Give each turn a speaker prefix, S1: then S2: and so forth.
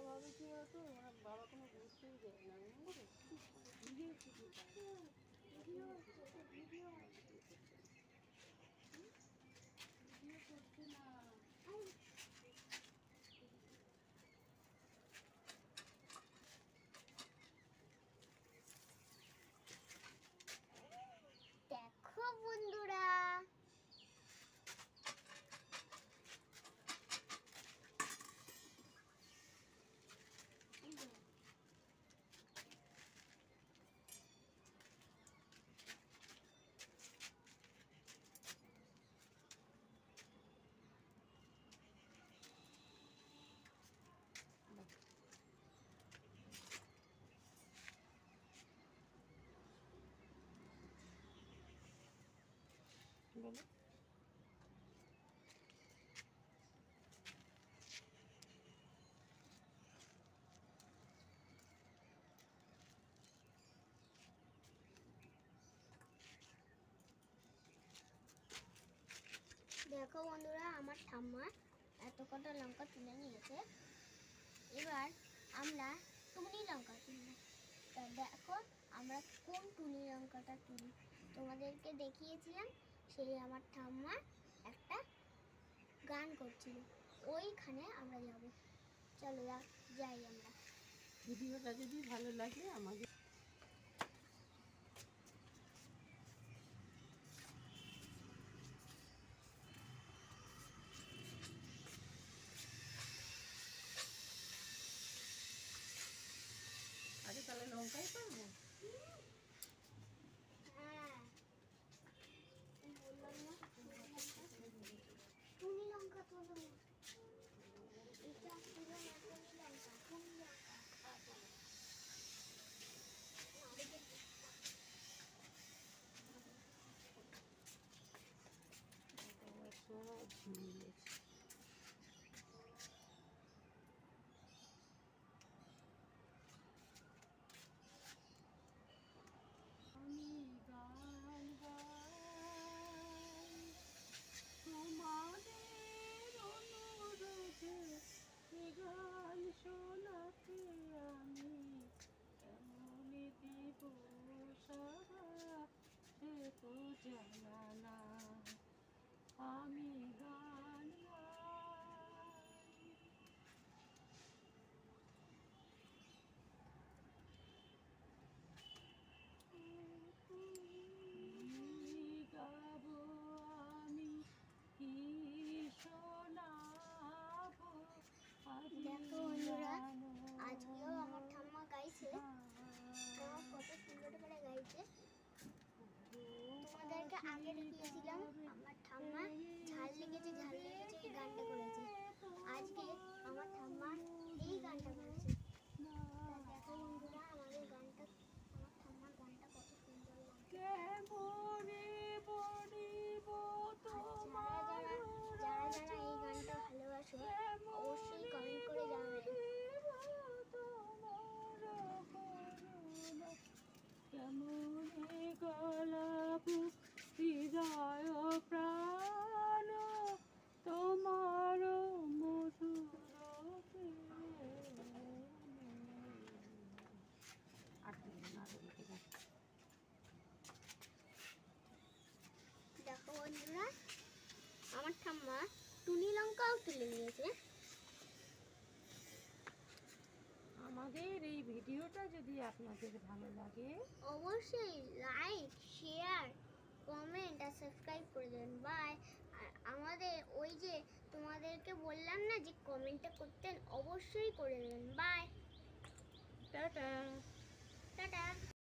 S1: ভাবে কি হতো, বাবা কোনো বুঝতেই দেয় না।
S2: দেখো বন্ধুরা,
S1: বলো
S2: দেখো বন্ধুরা, আমার ঠাম্মা এত কটা লঙ্কা তুলে নিয়েছে। এবার আমরা টুনি লঙ্কা তুলব। তা দেখো আমরা কোন টুনি লঙ্কাটা তুলি। তোমাদেরকে দেখিয়েছিলাম, সেই আমার ঠাম্মা একটা গান করছিল, ওইখানে আমরা যাব। চলো যাই আমরা।
S1: ভিডিওটা যদি ভালো লাগে আমাকে আগে তাহলে লঙ্কাই পারবো।
S2: হ্যাঁ, বললাম না টুনি লঙ্কা তুলব। এটা তুলে না, টুনি লঙ্কা, টুনি লঙ্কা।
S1: সব ঝিমিয়ে গেছে। আমি গান গাই তোমাদের অনুরোধে, গান শোনাতে আমি কেমন দিব সারা সে তো জানা না। আমি গান গাই। গাবো আমি কি শোনাবো।
S2: দেখো বন্ধুরা, আজকেও আমার ঠাম্মা গাইছে, কত সুন্দর করে গাইছে। তোমাদেরকে আগে দেখিয়েছিলাম আমার ঠাম্মা ঝাল লেগেছে এই গানটা করেছে। আজকে আমার ঠাম্মা এই গানটা করেছে। দেখো বন্ধুরা, আমাদের গানটা, আমার ঠাম্মার গানটা কত সুন্দর লাগে। যারা যারা এই গানটা ভালোবাসো অবশ্যই কমেন্ট করে জানাবে।
S1: কেমনে গলাবো হৃদয় প্রাণ তোমার মধুর
S2: দেখো বন্ধুরা, আমার ঠাম্মা টুনি লঙ্কাও তুলে নিয়েছে।
S1: আমাদের এই ভিডিওটা যদি আপনাদের ভালো লাগে
S2: অবশ্যই লাইক, শেয়ার, কমেন্ট আর সাবস্ক্রাইব করে দেবেন। বাই। আর আমাদের ওই যে তোমাদেরকে বললাম না যে কমেন্টটা করতেন, অবশ্যই করে দেবেন। Bye,
S1: tata.
S2: টাটা।